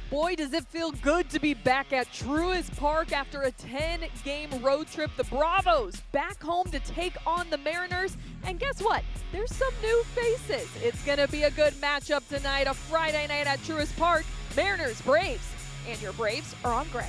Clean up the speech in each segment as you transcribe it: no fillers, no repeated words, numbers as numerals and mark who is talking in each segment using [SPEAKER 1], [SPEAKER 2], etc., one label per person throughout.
[SPEAKER 1] Boy, does it feel good to be back at Truist Park after a 10-game road trip. The Bravos back home to take on the Mariners. And guess what? There's some new faces. It's going to be a good matchup tonight, a Friday night at Truist Park. Mariners, Braves. And your Braves are on gray.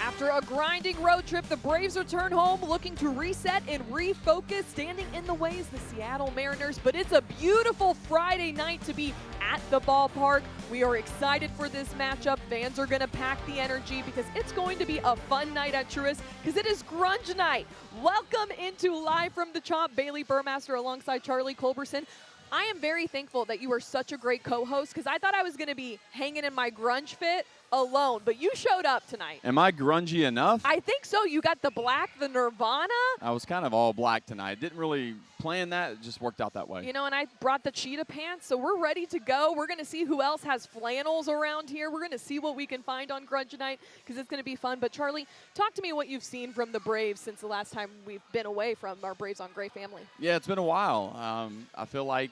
[SPEAKER 1] After a grinding road trip, the Braves return home looking to reset and refocus, standing in the way is the Seattle Mariners. But it's a beautiful Friday night to be at the ballpark. We are excited for this matchup. Fans are going to pack the energy because it's going to be a fun night at Truist because it is Grunge Night. Welcome into Live from the Chop, Baillie Burmaster alongside Charlie Culberson. I am very thankful that you are such a great co-host because I thought I was going to be hanging in my grunge fit alone, but you showed up tonight.
[SPEAKER 2] Am I grungy enough?
[SPEAKER 1] I think so. You got the black, the Nirvana.
[SPEAKER 2] I was kind of all black tonight. Didn't really plan that. It just worked out that way.
[SPEAKER 1] You know, and I brought the cheetah pants, so we're ready to go. We're going to see who else has flannels around here. We're going to see what we can find on Grunge Night because it's going to be fun. But, Charlie, talk to me what you've seen from the Braves since the last time we've been away from our Braves on Gray family.
[SPEAKER 2] Yeah, it's been a while. I feel like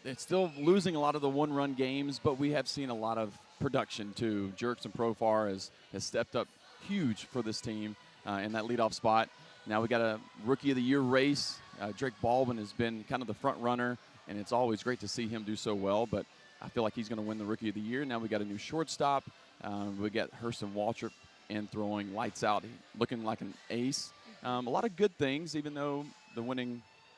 [SPEAKER 2] it's still losing a lot of the one-run games, but we have seen a lot of production too. Jurickson Profar has stepped up huge for this team in that leadoff spot. Now we got a Rookie of the Year race. Drake Baldwin has been kind of the front runner, and it's always great to see him do so well, but I feel like he's going to win the Rookie of the Year. Now we got a new shortstop. We got Hurston Waltrip in throwing lights out, looking like an ace. A lot of good things, even though the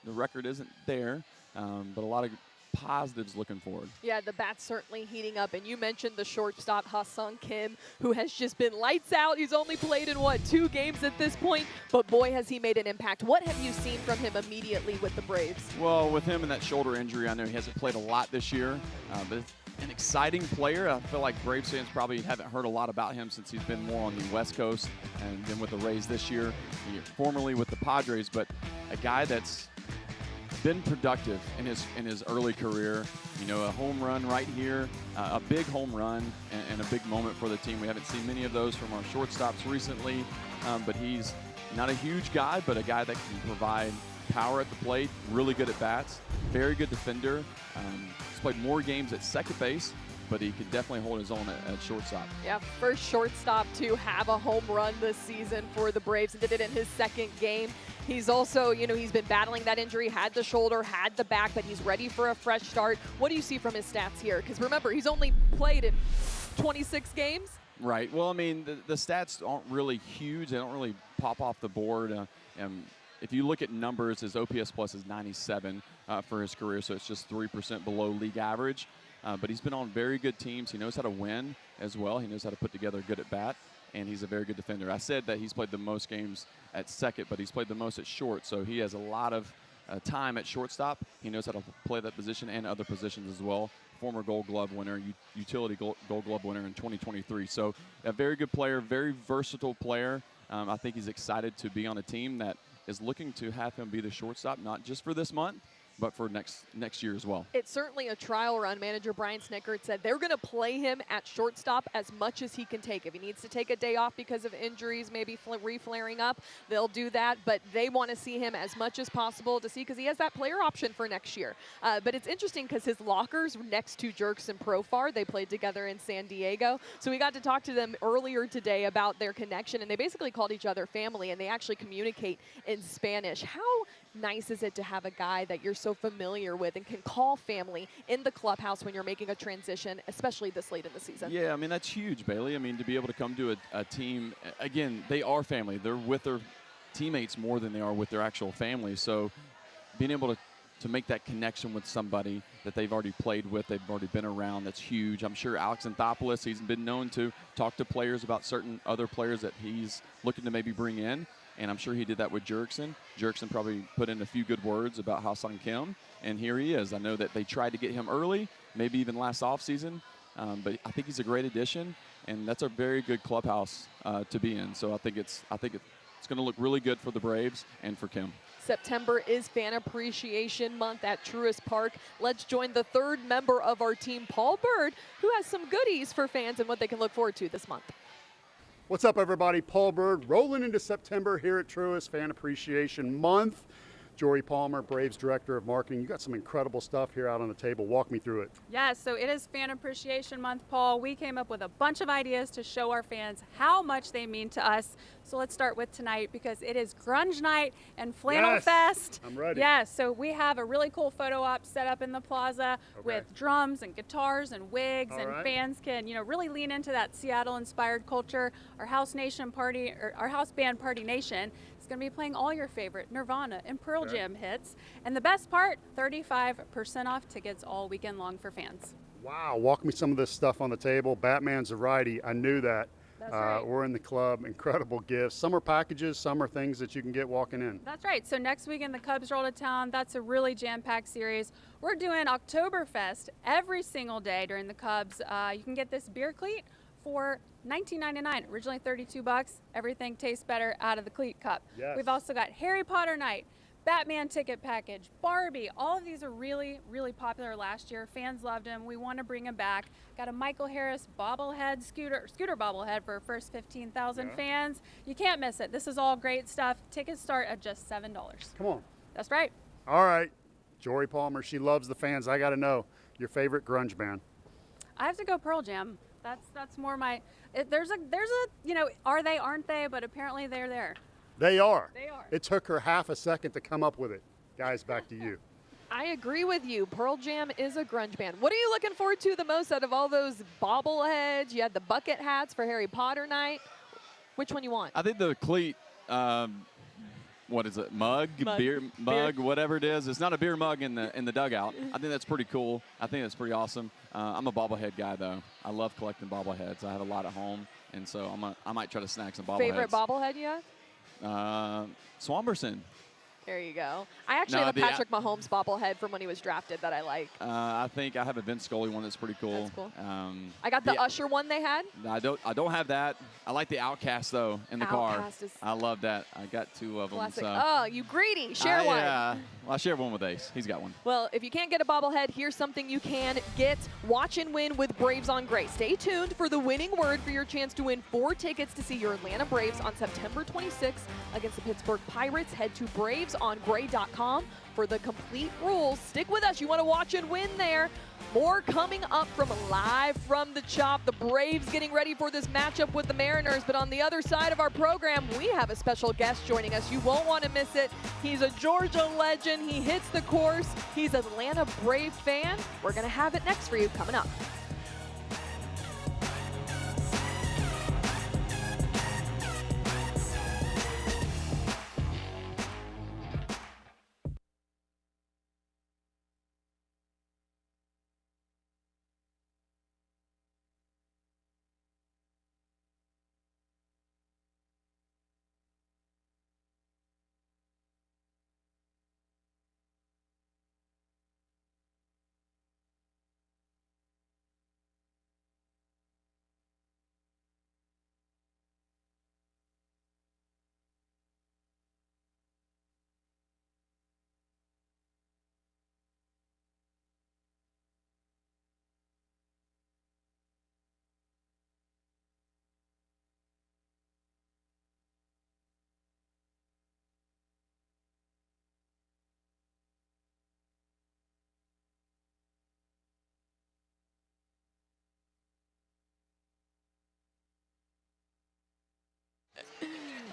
[SPEAKER 2] record isn't there, but a lot of positives looking forward.
[SPEAKER 1] Yeah, the bat's certainly heating up. And you mentioned the shortstop, Ha-Seong Kim, who has just been lights out. He's only played in, 2 games at this point? But boy, has he made an impact. What have you seen from him immediately with the Braves?
[SPEAKER 2] Well, with him and that shoulder injury, I know he hasn't played a lot this year, but an exciting player. I feel like Braves fans probably haven't heard a lot about him since he's been more on the West Coast and then with the Rays this year, formerly with the Padres, but a guy that's been productive in his early career. You know, a home run right here, a big home run and a big moment for the team. We haven't seen many of those from our shortstops recently, but he's not a huge guy, but a guy that can provide power at the plate, really good at bats, very good defender. He's played more games at second base, but he could definitely hold his own at shortstop.
[SPEAKER 1] Yeah, first shortstop to have a home run this season for the Braves, and did it in his second game. He's also, he's been battling that injury, had the shoulder, had the back, but he's ready for a fresh start. What do you see from his stats here? Because remember, he's only played in 26 games.
[SPEAKER 2] Right. Well, I mean, the stats aren't really huge. They don't really pop off the board. If you look at numbers, his OPS plus is 97 for his career, so it's just 3% below league average. But he's been on very good teams. He knows how to win as well. He knows how to put together a good at bat, and he's a very good defender. I said that he's played the most games at second, but he's played the most at short, so he has a lot of time at shortstop. He knows how to play that position and other positions as well. Former Gold Glove winner, utility Gold Glove winner in 2023. So a very good player, very versatile player. I think he's excited to be on a team that is looking to have him be the shortstop, not just for this month, but for next year as well. It's
[SPEAKER 1] certainly a trial run. Manager Brian Snickert said they're going to play him at shortstop as much as he can take. If he needs to take a day off because of injuries, maybe re-flaring up, they'll do that. But they want to see him as much as possible to see because he has that player option for next year. But it's interesting because his locker's next to Jurickson Profar. They played together in San Diego. So we got to talk to them earlier today about their connection, and they basically called each other family, and they actually communicate in Spanish. How nice is it to have a guy that you're so familiar with and can call family in the clubhouse when you're making a transition, especially this late in the season?
[SPEAKER 2] Yeah, I mean, that's huge, Bailey. I mean, to be able to come to a team, again, they are family. They're with their teammates more than they are with their actual family. So being able to make that connection with somebody that they've already played with, they've already been around, that's huge. I'm sure Alex Anthopoulos, he's been known to talk to players about certain other players that he's looking to maybe bring in. And I'm sure he did that with Jurickson. Jurickson probably put in a few good words about Ha-Seong Kim, and here he is. I know that they tried to get him early, maybe even last offseason, but I think he's a great addition, and that's a very good clubhouse to be in. So I think it's going to look really good for the Braves and for Kim.
[SPEAKER 1] September is Fan Appreciation Month at Truist Park. Let's join the third member of our team, Paul Bird, who has some goodies for fans and what they can look forward to this month.
[SPEAKER 3] What's up, everybody? Paul Bird rolling into September here at Truist Fan Appreciation Month. Jory Palmer, Braves Director of Marketing. You got some incredible stuff here out on the table. Walk me through it.
[SPEAKER 4] Yes, so it is Fan Appreciation Month, Paul. We came up with a bunch of ideas to show our fans how much they mean to us. So let's start with tonight because it is Grunge Night and Flannel
[SPEAKER 3] Yes,
[SPEAKER 4] Fest.
[SPEAKER 3] I'm ready.
[SPEAKER 4] Yes, so we have a really cool photo op set up in the plaza with drums and guitars and wigs, and fans can, really lean into that Seattle-inspired culture. Our house band Party Nation is going to be playing all your favorite Nirvana and Pearl Jam hits. And the best part, 35% off tickets all weekend long for fans.
[SPEAKER 3] Wow, walk me some of this stuff on the table. Batman's a righty. I knew that.
[SPEAKER 4] That's right.
[SPEAKER 3] We're in the club. Incredible gifts. Some are packages, some are things that you can get walking in.
[SPEAKER 4] That's right. So next weekend the Cubs roll to town. That's a really jam-packed series. We're doing Oktoberfest every single day during the Cubs. You can get this beer cleat for $19.99. Originally $32. Everything tastes better out of the cleat cup.
[SPEAKER 3] Yes.
[SPEAKER 4] We've also got Harry Potter night, Batman ticket package, Barbie. All of these are really, really popular last year. Fans loved them. We want to bring them back. Got a Michael Harris bobblehead, scooter bobblehead for our first 15,000 fans. You can't miss it. This is all great stuff. Tickets start at just $7.
[SPEAKER 3] Come on.
[SPEAKER 4] That's right.
[SPEAKER 3] All right. Jory Palmer, she loves the fans. I got to know your favorite grunge band.
[SPEAKER 4] I have to go Pearl Jam. That's more my. There's a are they, aren't they? But apparently they're there.
[SPEAKER 3] They are.
[SPEAKER 4] They are.
[SPEAKER 3] It took her half a second to come up with it. Guys, back to you.
[SPEAKER 1] I agree with you. Pearl Jam is a grunge band. What are you looking forward to the most out of all those bobbleheads? You had the bucket hats for Harry Potter night. Which one you want?
[SPEAKER 2] I think the cleat, what is it, beer mug, whatever it is. It's not a beer mug in the dugout. I think that's pretty cool. I think that's pretty awesome. I'm a bobblehead guy, though. I love collecting bobbleheads. I have a lot at home, and so I might try to snag some bobbleheads.
[SPEAKER 1] Favorite bobblehead you have?
[SPEAKER 2] Swamberson.
[SPEAKER 1] There you go. I actually have a Patrick Mahomes bobblehead from when he was drafted that I like.
[SPEAKER 2] I think I have a Vince Scully one that's pretty cool.
[SPEAKER 1] That's cool. I got the Usher one they had.
[SPEAKER 2] I don't have that. I like the Outcast though in the car. I love that. I got two of them.
[SPEAKER 1] Classic.
[SPEAKER 2] So.
[SPEAKER 1] Oh, you greedy. Share one.
[SPEAKER 2] Yeah. Well, I share one with Ace. He's got one.
[SPEAKER 1] Well, if you can't get a bobblehead, here's something you can get. Watch and win with Braves on Gray. Stay tuned for the winning word for your chance to win 4 tickets to see your Atlanta Braves on September 26th against the Pittsburgh Pirates. Head to bravesongray.com for the complete rules. Stick with us. You want to watch and win there. More coming up from live from the Chop. The Braves getting ready for this matchup with the Mariners. But on the other side of our program, we have a special guest joining us. You won't want to miss it. He's a Georgia legend. He hits the course. He's an Atlanta Brave fan. We're going to have it next for you coming up.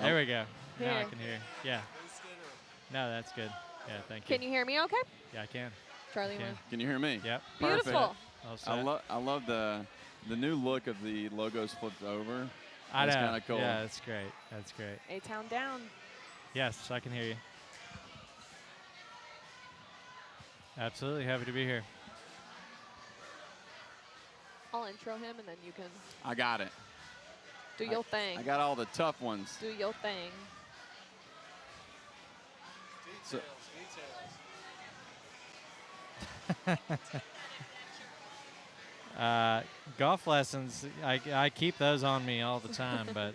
[SPEAKER 5] There we go. Now I
[SPEAKER 1] Here.
[SPEAKER 5] can hear. Yeah. No, that's good. Yeah, thank you.
[SPEAKER 1] Can you hear me okay?
[SPEAKER 5] Yeah, I can.
[SPEAKER 1] Charlie,
[SPEAKER 5] Can.
[SPEAKER 2] Can you hear me?
[SPEAKER 5] Yep.
[SPEAKER 1] Beautiful.
[SPEAKER 5] All set.
[SPEAKER 2] I love the new look of the logos flipped over.
[SPEAKER 5] I know.
[SPEAKER 2] That's kind of cool.
[SPEAKER 5] Yeah, that's great. That's great.
[SPEAKER 1] A-Town down.
[SPEAKER 5] Yes, I can hear you. Absolutely happy to be here.
[SPEAKER 1] I'll intro him and then you can
[SPEAKER 2] I got it.
[SPEAKER 1] do your thing.
[SPEAKER 2] I got all the tough ones.
[SPEAKER 1] Do your thing.
[SPEAKER 2] So,
[SPEAKER 5] Golf lessons, I keep those on me all the time, but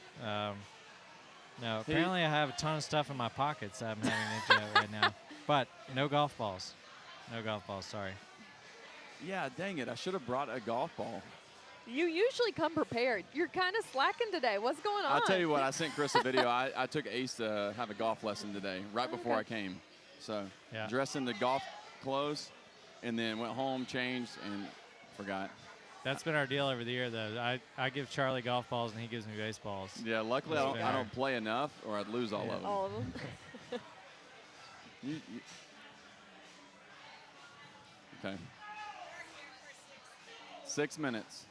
[SPEAKER 5] no, apparently I have a ton of stuff in my pockets I'm having into it right now. But no golf balls. No golf balls, sorry.
[SPEAKER 2] yeah, dang it. I should have brought a golf ball.
[SPEAKER 1] You usually come prepared. You're kind of slacking today. What's going on?
[SPEAKER 2] I'll tell you what, I sent Chris a video. I took Ace to have a golf lesson today, right before I came. So dressed in the golf clothes, and then went home, changed, and forgot.
[SPEAKER 5] That's been our deal over the year, though. I give Charlie golf balls, and he gives me baseballs.
[SPEAKER 2] Yeah, luckily I don't play enough, or I'd lose all of them.
[SPEAKER 1] All of them.
[SPEAKER 2] Okay. 6 minutes.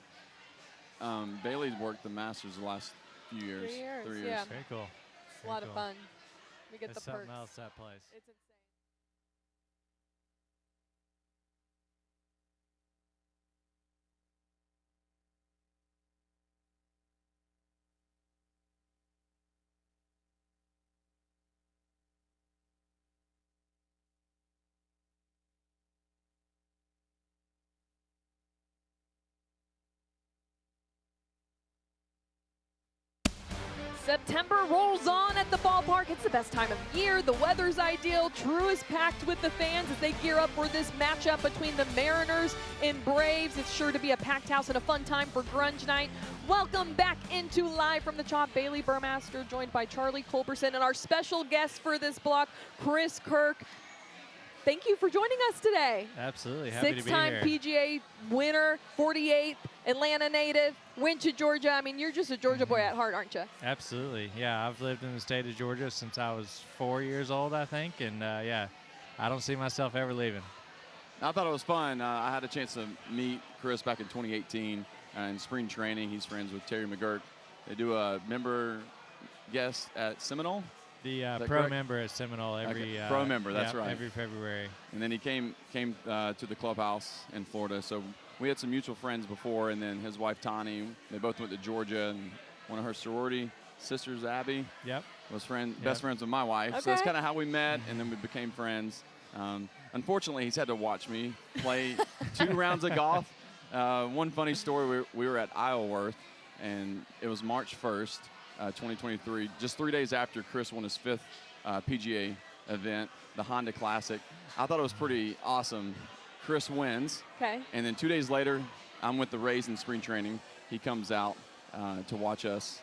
[SPEAKER 2] Baillie's worked the Masters the last few years.
[SPEAKER 1] 3 years.
[SPEAKER 2] Yeah.
[SPEAKER 5] Very cool.
[SPEAKER 1] It's a lot of fun. We get
[SPEAKER 5] It's
[SPEAKER 1] the perks.
[SPEAKER 5] something else, that place.
[SPEAKER 1] It's insane. September rolls on at the ballpark. It's the best time of year. The weather's ideal. True is packed with the fans as they gear up for this matchup between the Mariners and Braves. It's sure to be a packed house and a fun time for Grunge Night. Welcome back into Live from the Chop. Baillie Burmaster joined by Charlie Culberson and our special guest for this block, Chris Kirk. Thank you for joining us today.
[SPEAKER 5] Absolutely. Happy to be
[SPEAKER 1] Six-time
[SPEAKER 5] here.
[SPEAKER 1] PGA winner, 48th, Atlanta native, went to Georgia. I mean, you're just a Georgia boy at heart, aren't you?
[SPEAKER 5] Absolutely. Yeah, I've lived in the state of Georgia since I was 4 years old, I think. And, yeah, I don't see myself ever leaving.
[SPEAKER 2] I thought it was fun. I had a chance to meet Chris back in 2018 in spring training. He's friends with Terry McGurk. They do a member guest at Seminole.
[SPEAKER 5] The pro
[SPEAKER 2] correct?
[SPEAKER 5] member at Seminole every
[SPEAKER 2] pro member, that's right.
[SPEAKER 5] every February.
[SPEAKER 2] And then he came to the clubhouse in Florida. So we had some mutual friends before, and then his wife Tani. They both went to Georgia, and one of her sorority sisters, Abby, was best friends with my wife. So that's kind of how we met, and then we became friends. Unfortunately, he's had to watch me play 2 rounds of golf. One funny story: we were at Isleworth, and it was March 1st. 2023, just 3 days after Chris won his 5th PGA event, the Honda Classic. I thought it was pretty awesome. Chris wins.
[SPEAKER 1] Okay.
[SPEAKER 2] And then 2 days later, I'm with the Rays in spring training. He comes out to watch us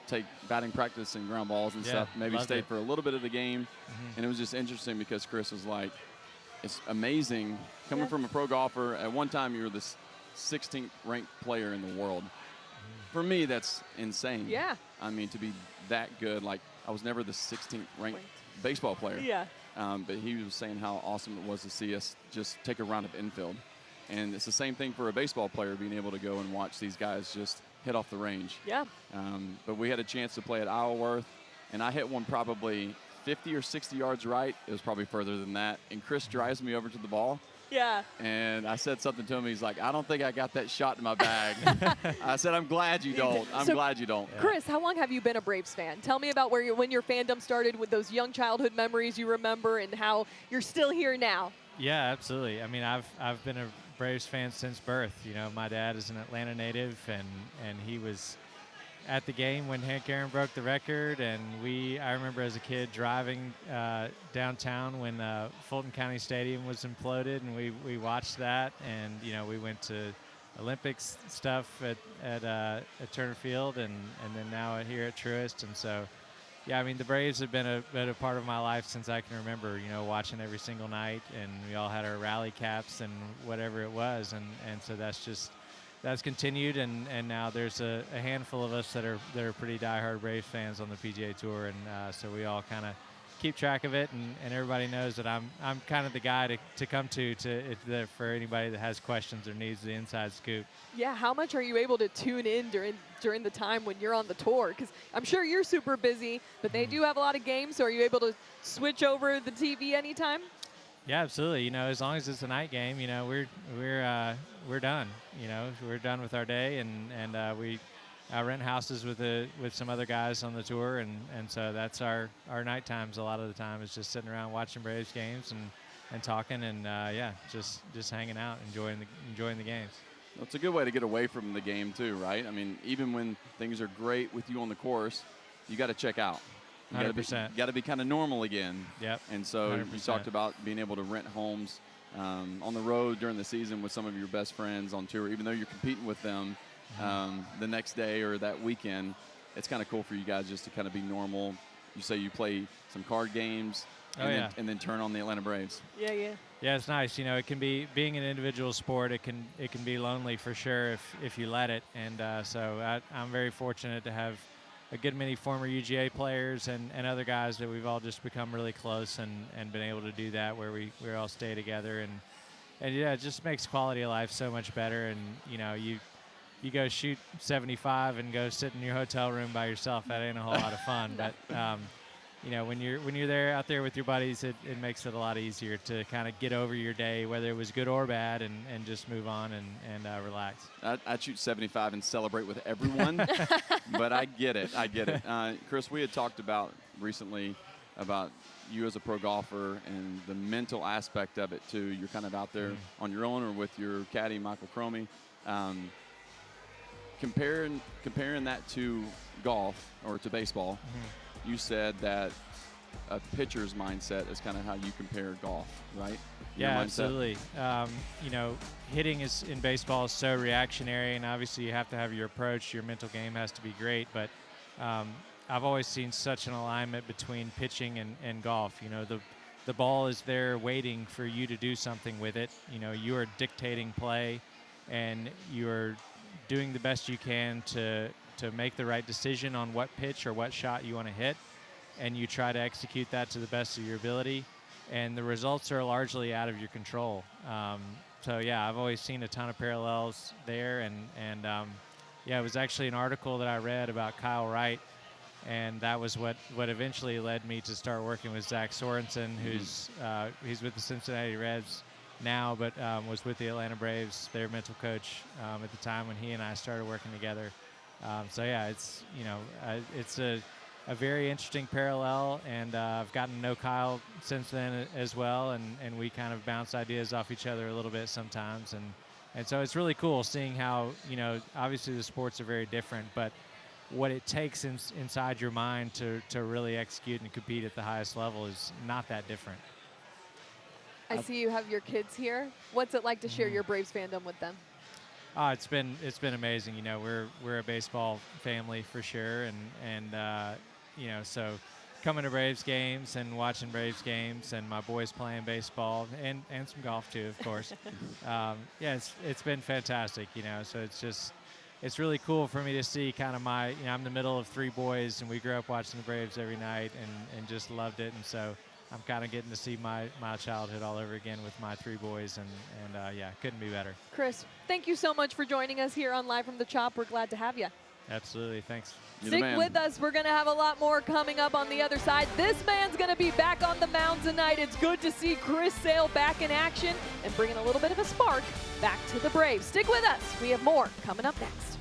[SPEAKER 2] take batting practice and ground balls and stuff. Maybe stayed for a little bit of the game. And it was just interesting because Chris was like, it's amazing coming from a pro golfer. At one time, you were the 16th ranked player in the world. For me, that's insane.
[SPEAKER 1] Yeah.
[SPEAKER 2] I mean, to be that good, like I was never the 16th ranked baseball player.
[SPEAKER 1] Yeah.
[SPEAKER 2] But he was saying how awesome it was to see us just take a round of infield. And it's the same thing for a baseball player, being able to go and watch these guys just hit off the range.
[SPEAKER 1] Yeah.
[SPEAKER 2] But we had a chance to play at Isleworth, and I hit one probably 50 or 60 yards right. It was probably further than that. And Chris drives me over to the ball.
[SPEAKER 1] Yeah.
[SPEAKER 2] And I said something to him. He's like, I don't think I got that shot in my bag. I said, I'm glad you don't. I'm glad you don't.
[SPEAKER 1] Chris, how long have you been a Braves fan? Tell me about when your fandom started, with those young childhood memories you remember, and how you're still here now.
[SPEAKER 5] Yeah, absolutely. I mean, I've been a Braves fan since birth. You know, my dad is an Atlanta native, and he was at the game when Hank Aaron broke the record, and I remember as a kid driving downtown when Fulton County Stadium was imploded, and we watched that, and you know, we went to Olympics stuff at Turner Field, and then now here at Truist. And so yeah, I mean, the Braves have been a part of my life since I can remember, you know, watching every single night, and we all had our rally caps and whatever it was, and so that's continued, and now there's a handful of us that are pretty diehard Braves fans on the PGA Tour, and so we all kind of keep track of it, and everybody knows that I'm kind of the guy to come to for anybody that has questions or needs the inside scoop.
[SPEAKER 1] Yeah, how much are you able to tune in during the time when you're on the tour? Because I'm sure you're super busy, but they do have a lot of games, so are you able to switch over the TV anytime?
[SPEAKER 5] Yeah, absolutely. You know, as long as it's a night game, you know, we're done. You know, we're done with our day, and we rent houses with some other guys on the tour, and so that's our night times. A lot of the time is just sitting around watching Braves games and talking, and yeah, just hanging out, enjoying the games.
[SPEAKER 2] Well, it's a good way to get away from the game too, right? I mean, even when things are great with you on the course, you got to check out.
[SPEAKER 5] 100%.
[SPEAKER 2] Got to be kind of normal again.
[SPEAKER 5] Yep.
[SPEAKER 2] And so
[SPEAKER 5] 100%.
[SPEAKER 2] you talked about being able to rent homes on the road during the season with some of your best friends on tour, even though you're competing with them the next day or that weekend. It's kind of cool for you guys just to kind of be normal. You say you play some card games and then turn on the Atlanta Braves.
[SPEAKER 1] Yeah.
[SPEAKER 5] Yeah, it's nice. You know, it can be, being an individual sport, it can be lonely for sure if you let it. And so I'm very fortunate to have a good many former UGA players and other guys that we've all just become really close and been able to do that where we all stay together. And yeah, it just makes quality of life so much better. And, you know, you go shoot 75 and go sit in your hotel room by yourself. That ain't a whole lot of fun. But, you know, when you're there out there with your buddies, it makes it a lot easier to kind of get over your day, whether it was good or bad, and just move on and relax.
[SPEAKER 2] I'd shoot 75 and celebrate with everyone, but I get it. Chris, we had talked about recently about you as a pro golfer and the mental aspect of it too. You're kind of out there on your own or with your caddy, Michael Cromie. Comparing that to golf or to baseball, you said that a pitcher's mindset is kind of how you compare golf, right? Your
[SPEAKER 5] Yeah,
[SPEAKER 2] mindset?
[SPEAKER 5] absolutely. You know, hitting in baseball is so reactionary, and obviously you have to have your approach. Your mental game has to be great, but I've always seen such an alignment between pitching and golf. You know, the ball is there waiting for you to do something with it. You know, you are dictating play, and you're doing the best you can to make the right decision on what pitch or what shot you want to hit, and you try to execute that to the best of your ability, and the results are largely out of your control. So yeah, I've always seen a ton of parallels there, and yeah, it was actually an article that I read about Kyle Wright, and that was what eventually led me to start working with Zach Sorensen, who's he's with the Cincinnati Reds now, but was with the Atlanta Braves, their mental coach at the time when he and I started working together. So yeah, it's, you know, it's a very interesting parallel, and I've gotten to know Kyle since then as well, and we kind of bounce ideas off each other a little bit sometimes, and so it's really cool seeing how, you know, obviously the sports are very different, but what it takes inside your mind to really execute and compete at the highest level is not that different.
[SPEAKER 1] I see you have your kids here. What's it like to share your Braves fandom with them?
[SPEAKER 5] It's been amazing. You know, we're a baseball family for sure, and you know, so coming to Braves games and watching Braves games, and my boys playing baseball and some golf too, of course. Yeah, it's been fantastic. You know, so it's really cool for me to see kind of my, you know, I'm the middle of three boys, and we grew up watching the Braves every night and just loved it, and so I'm kind of getting to see my childhood all over again with my three boys, and yeah, couldn't be better.
[SPEAKER 1] Chris, thank you so much for joining us here on Live from the Chop. We're glad to have you.
[SPEAKER 5] Absolutely, thanks.
[SPEAKER 1] Stick with us. We're going to have a lot more coming up on the other side. This man's going to be back on the mound tonight. It's good to see Chris Sale back in action and bringing a little bit of a spark back to the Braves. Stick with us. We have more coming up next.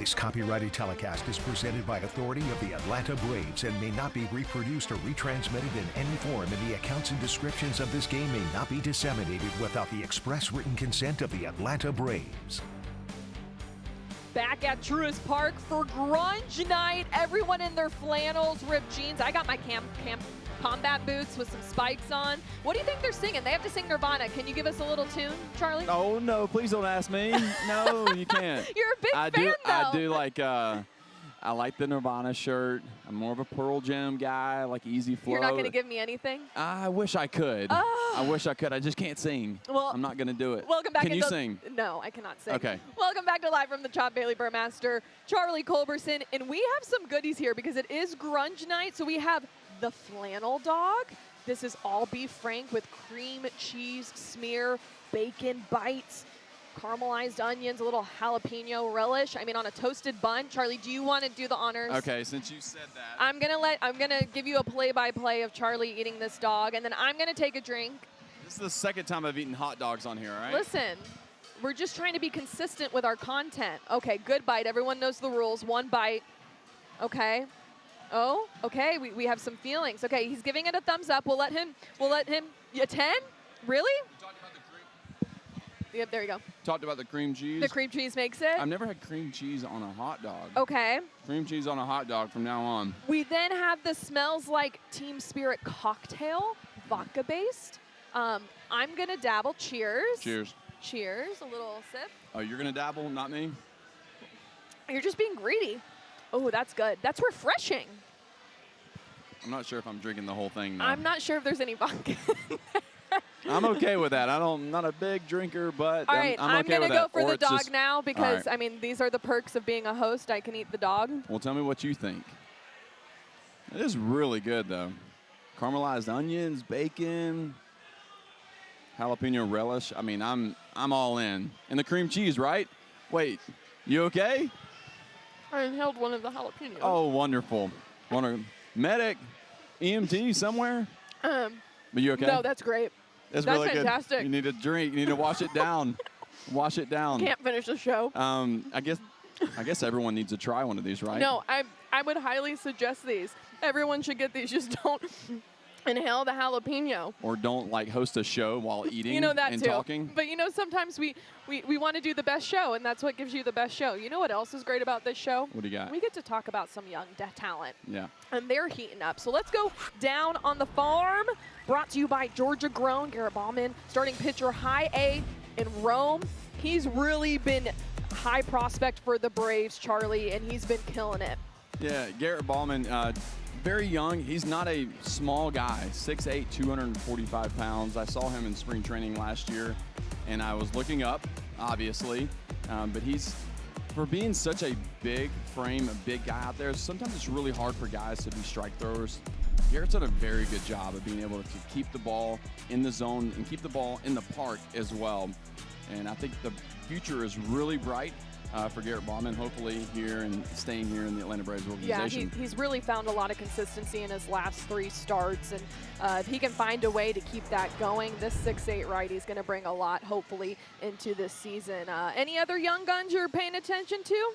[SPEAKER 6] This copyrighted telecast is presented by authority of the Atlanta Braves and may not be reproduced or retransmitted in any form, and the accounts and descriptions of this game may not be disseminated without the express written consent of the Atlanta Braves.
[SPEAKER 1] Back at Truist Park for Grunge Night. Everyone in their flannels, ripped jeans. I got my combat boots with some spikes on. What do you think they're singing? They have to sing Nirvana. Can you give us a little tune, Charlie?
[SPEAKER 2] Oh, no, please don't ask me. No, you can't.
[SPEAKER 1] You're a big fan, though.
[SPEAKER 2] I do like, I like the Nirvana shirt. I'm more of a Pearl Jam guy. I like Easy Flow.
[SPEAKER 1] You're not going to give me anything?
[SPEAKER 2] I wish I could. I wish I could. I just can't sing.
[SPEAKER 1] Well,
[SPEAKER 2] I'm not going to do it.
[SPEAKER 1] Welcome back.
[SPEAKER 2] Can you sing?
[SPEAKER 1] No, I cannot sing.
[SPEAKER 2] Okay.
[SPEAKER 1] Welcome back to Live from the Chop, Baillie Burmaster, Charlie Culberson, and we have some goodies here because it is Grunge Night. So we have the flannel dog. This is all beef frank with cream cheese smear, bacon bites, caramelized onions, a little jalapeno relish. I mean, on a toasted bun. Charlie, do you want to do the honors?
[SPEAKER 2] Okay, since you said that.
[SPEAKER 1] I'm gonna give you a play-by-play of Charlie eating this dog, and then I'm gonna take a drink.
[SPEAKER 2] This is the second time I've eaten hot dogs on here, right?
[SPEAKER 1] Listen, we're just trying to be consistent with our content. Okay, good bite. Everyone knows the rules. One bite. Okay. Oh, okay. We have some feelings. Okay, he's giving it a thumbs up. We'll let him. A 10? Really? Yep, there you go.
[SPEAKER 2] Talked about the cream cheese.
[SPEAKER 1] The cream cheese makes it.
[SPEAKER 2] I've never had cream cheese on a hot dog.
[SPEAKER 1] Okay.
[SPEAKER 2] Cream cheese on a hot dog from now on.
[SPEAKER 1] We then have the Smells Like Team Spirit cocktail, vodka-based. I'm going to dabble. Cheers.
[SPEAKER 2] Cheers.
[SPEAKER 1] Cheers. A little sip.
[SPEAKER 2] Oh, you're going to dabble, not me?
[SPEAKER 1] You're just being greedy. Oh, that's good. That's refreshing.
[SPEAKER 2] I'm not sure if I'm drinking the whole thing, though.
[SPEAKER 1] I'm not sure if there's any vodka.
[SPEAKER 2] I'm okay with that. I'm not a big drinker, but
[SPEAKER 1] All right,
[SPEAKER 2] I'm okay
[SPEAKER 1] going to
[SPEAKER 2] with
[SPEAKER 1] go
[SPEAKER 2] that.
[SPEAKER 1] for
[SPEAKER 2] Or
[SPEAKER 1] the
[SPEAKER 2] it's
[SPEAKER 1] dog
[SPEAKER 2] just,
[SPEAKER 1] now because,
[SPEAKER 2] right.
[SPEAKER 1] I mean, these are the perks of being a host. I can eat the dog.
[SPEAKER 2] Well, tell me what you think. It is really good, though. Caramelized onions, bacon, jalapeno relish. I mean, I'm all in. And the cream cheese, right? Wait, you okay?
[SPEAKER 1] I inhaled one of the jalapenos.
[SPEAKER 2] Oh, wonderful. Medic, EMT somewhere? But you okay?
[SPEAKER 1] No, that's great.
[SPEAKER 2] That's
[SPEAKER 1] that's
[SPEAKER 2] really
[SPEAKER 1] fantastic.
[SPEAKER 2] good. You need a drink. You need to wash it down. Wash it down.
[SPEAKER 1] Can't finish the show.
[SPEAKER 2] I guess everyone needs to try one of these, right?
[SPEAKER 1] No, I would highly suggest these. Everyone should get these. Just don't inhale the jalapeno.
[SPEAKER 2] Or don't host a show while eating
[SPEAKER 1] You know that
[SPEAKER 2] and
[SPEAKER 1] too.
[SPEAKER 2] talking.
[SPEAKER 1] But sometimes we want to do the best show, and that's what gives you the best show. You know what else is great about this show?
[SPEAKER 2] What do you got?
[SPEAKER 1] We get to talk about some young talent.
[SPEAKER 2] Yeah.
[SPEAKER 1] And they're heating up. So let's go down on the farm. Brought to you by Georgia Grown, Garrett Ballman, starting pitcher high A in Rome. He's really been high prospect for the Braves, Charlie, and he's been killing it.
[SPEAKER 2] Yeah, Garrett Ballman, very young. He's not a small guy, 6'8", 245 pounds. I saw him in spring training last year, and I was looking up, obviously. But for being such a big frame, a big guy out there, sometimes it's really hard for guys to be strike throwers. Garrett's done a very good job of being able to keep the ball in the zone and keep the ball in the park as well. And I think the future is really bright for Garrett Ballman, hopefully here and staying here in the Atlanta Braves organization.
[SPEAKER 1] Yeah, he's really found a lot of consistency in his last 3 starts, and if he can find a way to keep that going, this 6'8" righty is going to bring a lot, hopefully, into this season. Any other young guns you're paying attention to?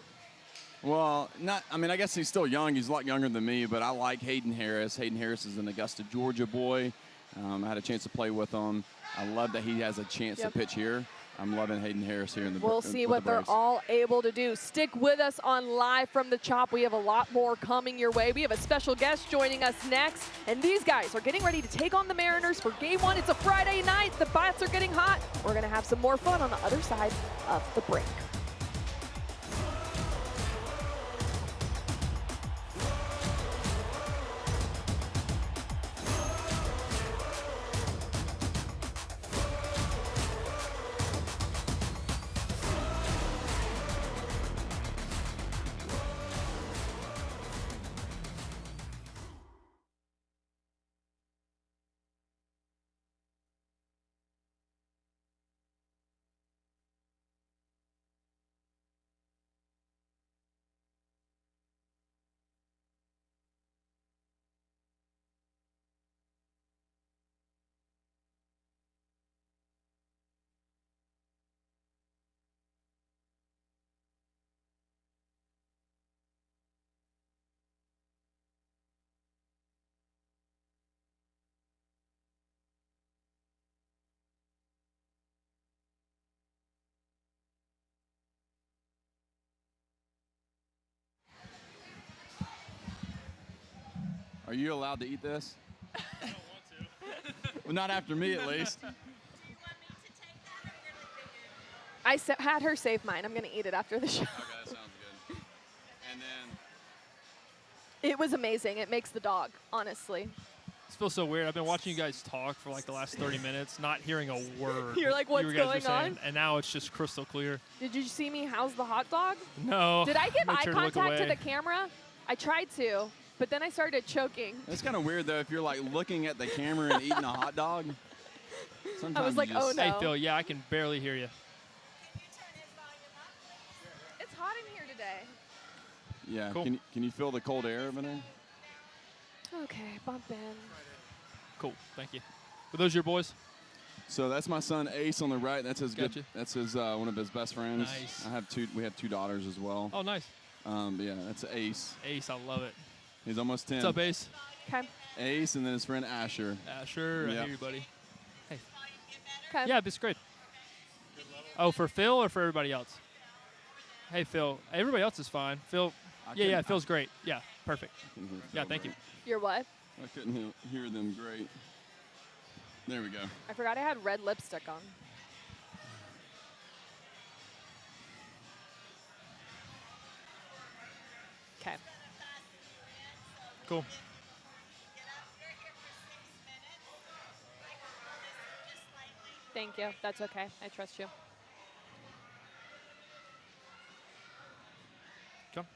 [SPEAKER 2] Well, I guess he's still young. He's a lot younger than me, but I like Hayden Harris. Hayden Harris is an Augusta, Georgia boy. I had a chance to play with him. I love that he has a chance to pitch here. I'm loving Hayden Harris here in the
[SPEAKER 1] We'll see what they're all able to do. Stick with us on Live from the Chop. We have a lot more coming your way. We have a special guest joining us next, and these guys are getting ready to take on the Mariners for Game 1. It's a Friday night. The bats are getting hot. We're going to have some more fun on the other side of the break.
[SPEAKER 2] Are you allowed to eat this? I don't want to. Well, not after me, at least.
[SPEAKER 1] I had her save mine. I'm going to eat it after the show.
[SPEAKER 2] Okay, that sounds good. And then
[SPEAKER 1] It was amazing. It makes the dog, honestly.
[SPEAKER 7] This feels so weird. I've been watching you guys talk for like the last 30 minutes, not hearing a word.
[SPEAKER 1] You're like, what's going on?
[SPEAKER 7] And now it's just crystal clear.
[SPEAKER 1] Did you see me? How's the hot dog?
[SPEAKER 7] No.
[SPEAKER 1] Did I give
[SPEAKER 7] Make
[SPEAKER 1] eye
[SPEAKER 7] sure to look
[SPEAKER 1] contact to
[SPEAKER 7] away.
[SPEAKER 1] the camera? I tried to, but then I started choking.
[SPEAKER 2] it's kind of weird, though, if you're, like, looking at the camera and eating a hot dog. Sometimes
[SPEAKER 1] I was like,
[SPEAKER 2] you just,
[SPEAKER 1] oh, no.
[SPEAKER 7] Hey, Phil, yeah, I can barely hear you.
[SPEAKER 1] It's hot in here today.
[SPEAKER 2] Yeah,
[SPEAKER 7] Cool.
[SPEAKER 2] can you feel the cold air over there?
[SPEAKER 1] Okay, bump in.
[SPEAKER 7] Cool, thank you. Were those your boys?
[SPEAKER 2] So that's my son Ace on the right. That's his
[SPEAKER 7] Gotcha.
[SPEAKER 2] That's his one of his best friends.
[SPEAKER 7] Nice.
[SPEAKER 2] We have two daughters as well.
[SPEAKER 7] Oh, nice.
[SPEAKER 2] But yeah, that's Ace.
[SPEAKER 7] Ace, I love it.
[SPEAKER 2] He's almost 10.
[SPEAKER 7] What's up, Ace?
[SPEAKER 1] Okay.
[SPEAKER 2] Ace, and then his friend Asher.
[SPEAKER 7] Sure, I
[SPEAKER 2] Yep.
[SPEAKER 7] hear you, buddy. Hey.
[SPEAKER 1] Okay.
[SPEAKER 7] Yeah, it's great. Oh, for Phil or for everybody else? Hey, Phil. Everybody else is fine. Phil. Yeah, Phil's great. Yeah, perfect. Yeah, thank you.
[SPEAKER 1] You're what?
[SPEAKER 2] I couldn't hear them great. There we go.
[SPEAKER 1] I forgot I had red lipstick on. Okay.
[SPEAKER 7] Cool.
[SPEAKER 1] Thank you. That's okay. I trust you.
[SPEAKER 7] Come.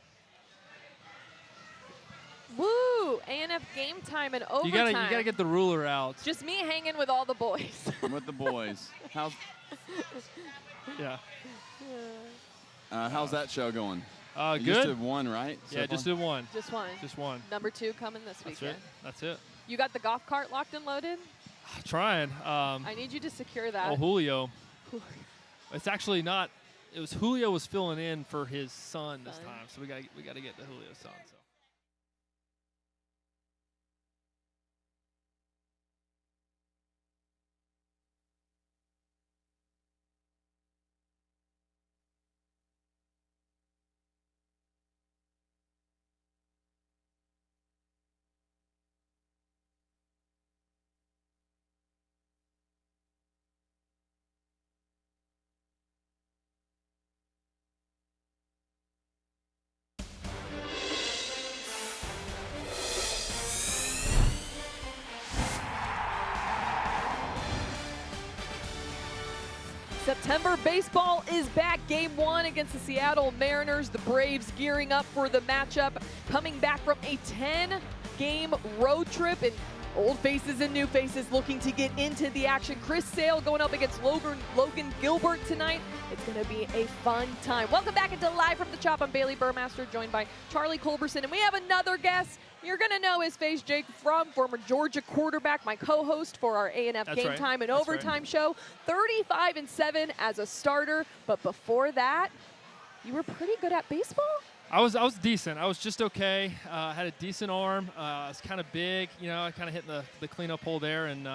[SPEAKER 1] Woo! A&F game time and overtime.
[SPEAKER 7] You gotta get the ruler out.
[SPEAKER 1] Just me hanging with all the boys.
[SPEAKER 2] With the boys.
[SPEAKER 7] Yeah.
[SPEAKER 2] How's that show going? You
[SPEAKER 7] Good.
[SPEAKER 2] just did one, right? so
[SPEAKER 7] Yeah, just
[SPEAKER 2] far?
[SPEAKER 7] did one.
[SPEAKER 1] Just one.
[SPEAKER 7] Just one.
[SPEAKER 1] Number 2 coming this
[SPEAKER 7] That's
[SPEAKER 1] weekend.
[SPEAKER 7] it. That's it.
[SPEAKER 1] You got the golf cart locked and loaded?
[SPEAKER 7] Trying.
[SPEAKER 1] I need you to secure that.
[SPEAKER 7] Julio. It's actually not. It was Julio was filling in for his son this
[SPEAKER 1] Son.
[SPEAKER 7] time, so we got to get the Julio son. So.
[SPEAKER 1] September baseball is back. Game 1 against the Seattle Mariners. The Braves gearing up for the matchup, coming back from a 10-game road trip, and old faces and new faces looking to get into the action. Chris Sale going up against Logan Gilbert tonight. It's going to be a fun time. Welcome back into Live from the Chop. I'm Baillie Burmaster, joined by Charlie Culberson, and we have another guest. You're going to know his face, Jake Fromm, former Georgia quarterback, my co-host for our A&F
[SPEAKER 7] That's
[SPEAKER 1] Game
[SPEAKER 7] right.
[SPEAKER 1] Time and
[SPEAKER 7] That's
[SPEAKER 1] Overtime
[SPEAKER 7] right.
[SPEAKER 1] show. 35-7 as a starter, but before that, you were pretty good at baseball?
[SPEAKER 7] I was decent. I was just okay. Had a decent arm. I was kind of big, I kind of hitting the cleanup hole there. And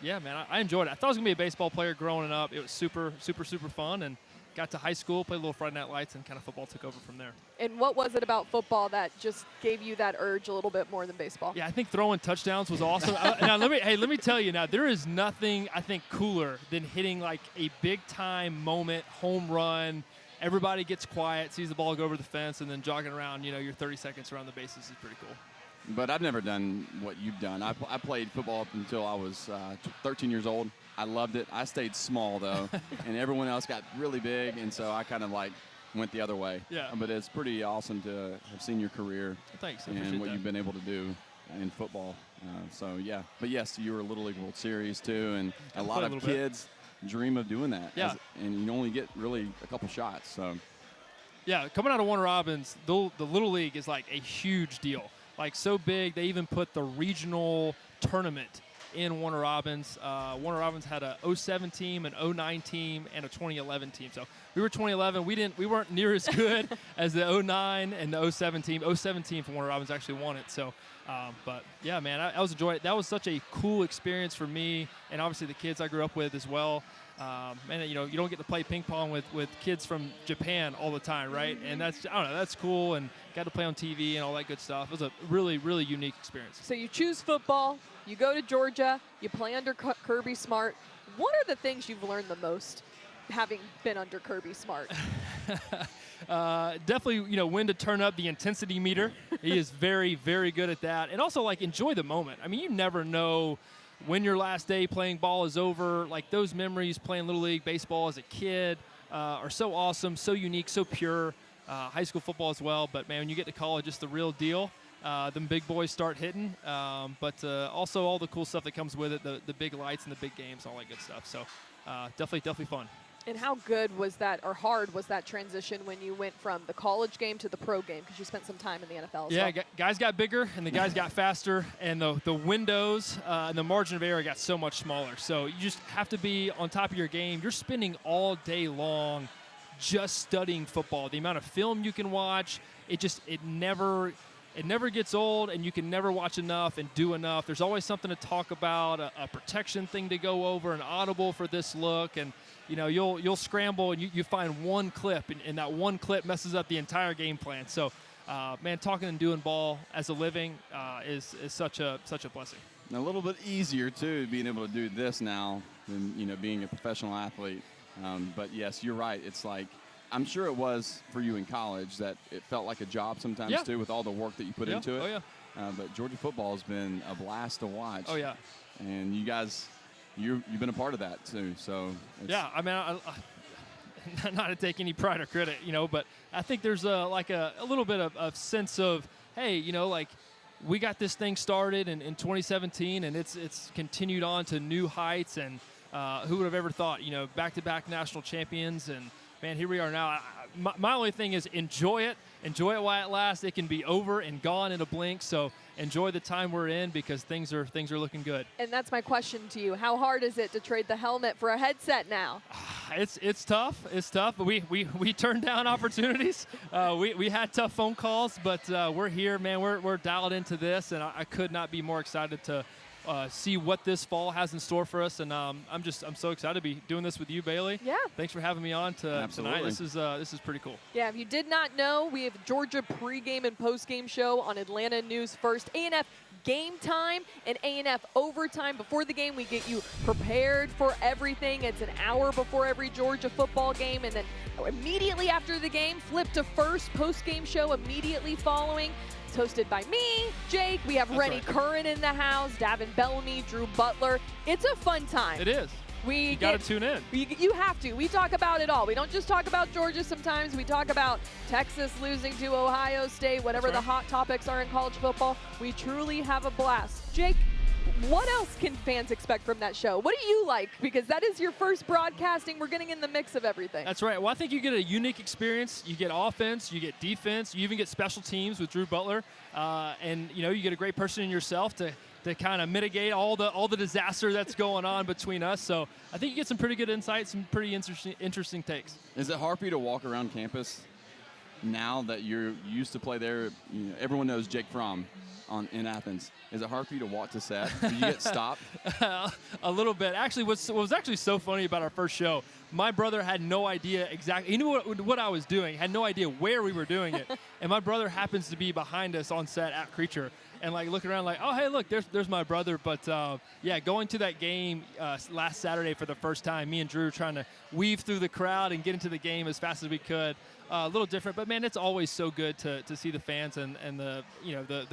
[SPEAKER 7] yeah, man, I enjoyed it. I thought I was gonna be a baseball player growing up. It was super, super, super fun. And got to high school, played a little Friday Night Lights, and kind of football took over from there.
[SPEAKER 1] And what was it about football that just gave you that urge a little bit more than baseball?
[SPEAKER 7] Yeah, I think throwing touchdowns was awesome. Now let me tell you. Now there is nothing I think cooler than hitting like a big time moment, home run. Everybody gets quiet, sees the ball go over the fence, and then jogging around, your 30 seconds around the bases is pretty cool.
[SPEAKER 2] But I've never done what you've done. I played football up until I was 13 years old. I loved it. I stayed small, though, and everyone else got really big, and so I kind of like went the other way.
[SPEAKER 7] Yeah.
[SPEAKER 2] But it's pretty awesome to have seen your career
[SPEAKER 7] Thanks. I
[SPEAKER 2] and
[SPEAKER 7] appreciate
[SPEAKER 2] what
[SPEAKER 7] that.
[SPEAKER 2] you've been able to do in football. So, yeah. But, yes, you were a Little League World Series, too, and a lot
[SPEAKER 7] played a
[SPEAKER 2] of
[SPEAKER 7] little bit.
[SPEAKER 2] kids dream of doing that.
[SPEAKER 7] Yeah.
[SPEAKER 2] And you only get really a couple shots. So,
[SPEAKER 7] Yeah, coming out of Warner Robins, the Little League is like a huge deal. Like so big, they even put the regional tournament in Warner Robins. Warner Robins had a 07 team, an 09 team, and a 2011 team. So we were 2011. We weren't near as good as the 09 and the 07 team. 07 team from Warner Robins actually won it. So, but yeah, man, I was enjoying it. That was such a cool experience for me, and obviously the kids I grew up with as well. And you know, you don't get to play ping pong with kids from Japan all the time, right? And that's, I don't know, that's cool, and got to play on TV and all that good stuff. It was a really, really unique experience.
[SPEAKER 1] So you choose football, you go to Georgia, you play under Kirby Smart. What are the things you've learned the most having been under Kirby Smart?
[SPEAKER 7] Definitely, you know, when to turn up the intensity meter. He is very, very good at that. And also, like, enjoy the moment. I mean, you never know when your last day playing ball is over. Like, those memories playing Little League baseball as a kid are so awesome, so unique, so pure. High school football as well. But, man, when you get to college, it's the real deal. Them big boys start hitting. But also all the cool stuff that comes with it, the big lights and the big games, all that good stuff. So definitely fun.
[SPEAKER 1] And how good was that, or hard was that transition when you went from the college game to the pro game? Because you spent some time in the NFL as well.
[SPEAKER 7] Guys got bigger and the guys got faster, and the windows and the margin of error got so much smaller. So you just have to be on top of your game. You're spending all day long just studying football. The amount of film you can watch, it never gets old, and you can never watch enough and do enough. There's always something to talk about, a protection thing to go over, an audible for this look, and you know, you'll scramble and you find one clip, and that one clip messes up the entire game plan. So, man, talking and doing ball as a living is such a blessing.
[SPEAKER 2] And a little bit easier too, being able to do this now than, you know, being a professional athlete. But yes, you're right. It's like, I'm sure it was for you in college that it felt like a job sometimes too, with all the work that you put into it.
[SPEAKER 7] Oh yeah.
[SPEAKER 2] But Georgia football has been a blast to watch.
[SPEAKER 7] Oh yeah.
[SPEAKER 2] And you guys, you've been a part of that too. So
[SPEAKER 7] yeah, I mean, I not to take any pride or credit, you know, but I think there's a little bit of sense of, hey, you know, like, we got this thing started in 2017, and it's continued on to new heights, and who would have ever thought, you know, back-to-back national champions, and man, here we are now. My only thing is enjoy it while it lasts. It can be over and gone in a blink. So enjoy the time we're in, because things are looking good.
[SPEAKER 1] And that's my question to you. How hard is it to trade the helmet for a headset now?
[SPEAKER 7] It's tough. It's tough. But we turned down opportunities. We had tough phone calls, but we're here, man. We're dialed into this, and I could not be more excited to see what this fall has in store for us, and I'm so excited to be doing this with you, Bailey.
[SPEAKER 1] Yeah.
[SPEAKER 7] Thanks for having me on tonight. This is pretty cool.
[SPEAKER 1] Yeah. If you did not know, we have Georgia pregame and postgame show on Atlanta News First. A&F Game Time and A&F Overtime. Before the game, we get you prepared for everything. It's an hour before every Georgia football game, and then immediately after the game, flip to First postgame show immediately following. It's hosted by me, Jake. We have Rennie Curran in the house, Davin Bellamy, Drew Butler. It's a fun time.
[SPEAKER 7] It is. You got to tune in.
[SPEAKER 1] You have to. We talk about it all. We don't just talk about Georgia sometimes. We talk about Texas losing to Ohio State, whatever the hot topics are in college football. We truly have a blast. Jake, what else can fans expect from that show? What do you like? Because that is your first broadcasting. We're getting in the mix of everything.
[SPEAKER 7] That's right. Well, I think you get a unique experience. You get offense, you get defense, you even get special teams with Drew Butler, and you know, you get a great person in yourself to kind of mitigate all the disaster that's going on between us. So I think you get some pretty good insights, some pretty interesting takes.
[SPEAKER 2] Is it hard for you to walk around campus now that you're used to play there? You know, everyone knows Jake Fromm in Athens. Is it hard for you to walk to set? Do you get stopped?
[SPEAKER 7] A little bit. Actually, what was actually so funny about our first show, my brother had no idea exactly. He knew what I was doing, had no idea where we were doing it. And my brother happens to be behind us on set at Creature, and like looking around like, oh, hey, look, there's my brother. But yeah, going to that game last Saturday for the first time, me and Drew trying to weave through the crowd and get into the game as fast as we could. A little different, but man, it's always so good to see the fans and the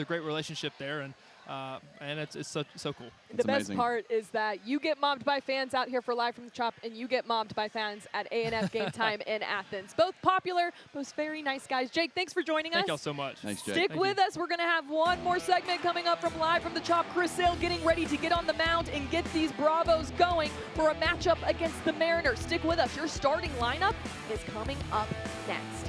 [SPEAKER 7] great relationship there, and it's so cool.
[SPEAKER 1] The best part is that you get mobbed by fans out here for Live from the Chop, and you get mobbed by fans at A&F Game Time in Athens. Both popular, both very nice guys. Jake, thanks for joining us.
[SPEAKER 7] Thank y'all so much.
[SPEAKER 2] Thanks, Jake.
[SPEAKER 1] Stick with us. We're going to have one more segment coming up from Live from the Chop. Chris Sale getting ready to get on the mound and get these Bravos going for a matchup against the Mariners. Stick with us. Your starting lineup is coming up next.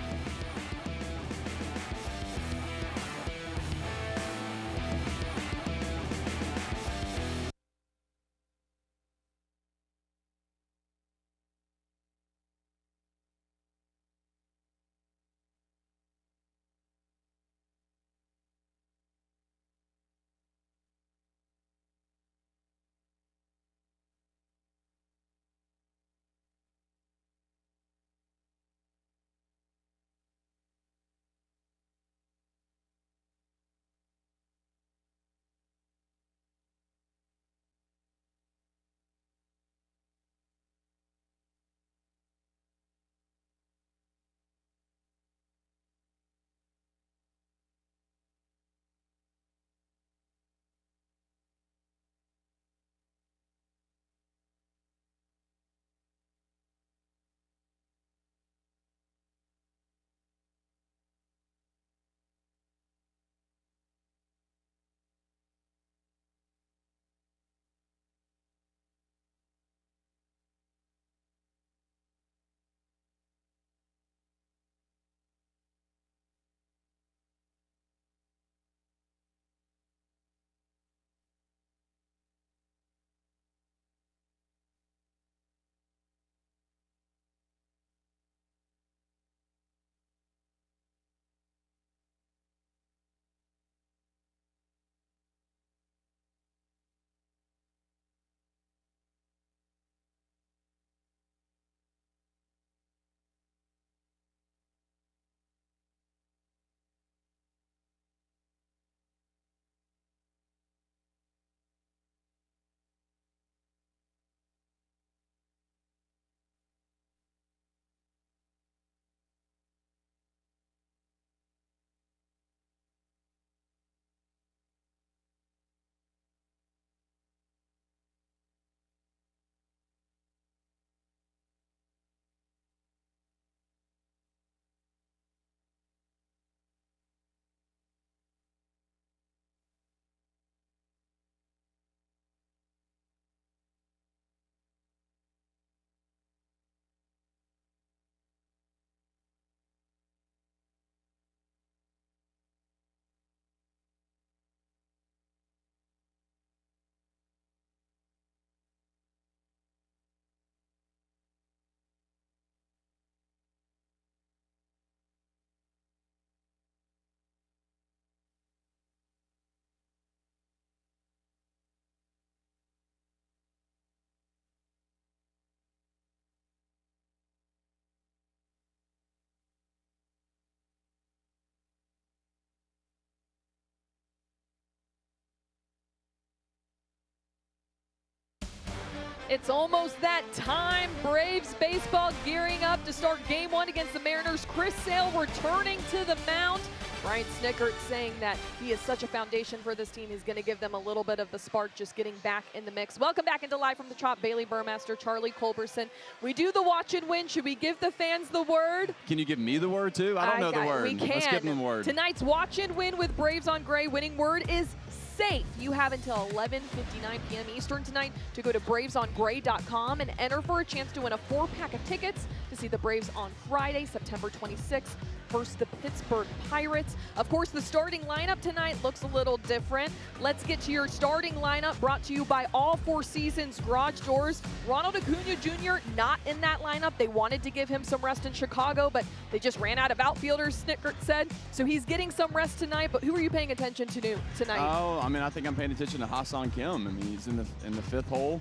[SPEAKER 1] It's almost that time. Braves baseball gearing up to start game 1 against the Mariners. Chris Sale returning to the mound. Brian Snickert saying that he is such a foundation for this team. He's going to give them a little bit of the spark, just getting back in the mix. Welcome back into Live from the Chop. Baillie, Burmaster, Charlie, Culberson. We do the watch and win. Should we give the fans the word?
[SPEAKER 2] Can you give me the word too? I don't know the word.
[SPEAKER 1] We can.
[SPEAKER 2] Let's give them the word.
[SPEAKER 1] Tonight's watch and win with Braves on Gray. Winning word is safe. You have until 11:59 p.m. Eastern tonight to go to bravesongray.com and enter for a chance to win a 4-pack of tickets to see the Braves on Friday, September 26th. Versus the Pittsburgh Pirates. Of course, the starting lineup tonight looks a little different. Let's get to your starting lineup, brought to you by All Four Seasons Garage Doors. Ronald Acuna Jr. not in that lineup. They wanted to give him some rest in Chicago, but they just ran out of outfielders, Snickert said. So he's getting some rest tonight, but who are you paying attention to tonight?
[SPEAKER 2] Oh, I mean, I think I'm paying attention to Ha-Seong Kim. I mean, he's in the fifth hole.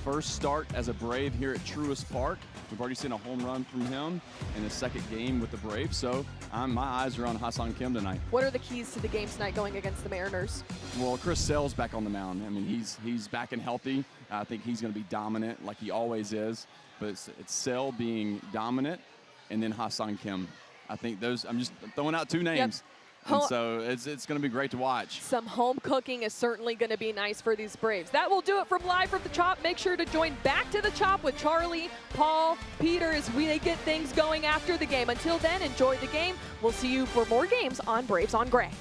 [SPEAKER 2] First start as a Brave here at Truist Park. We've already seen a home run from him in his second game with the Braves, so my eyes are on Ha-Seong Kim tonight.
[SPEAKER 1] What are the keys to the game tonight going against the Mariners?
[SPEAKER 2] Well, Chris Sale's back on the mound. I mean, he's back and healthy. I think he's going to be dominant like he always is, but it's Sale being dominant and then Ha-Seong Kim. I think those, I'm just throwing out two names. Yep. And so it's going to be great to watch. Some
[SPEAKER 1] home cooking is certainly going to be nice for these Braves. That will do it from Live from the Chop. Make sure to join Back to the Chop with Charlie, Paul, Peter as we get things going after the game. Until then, enjoy the game. We'll see you for more games on Braves on Gray.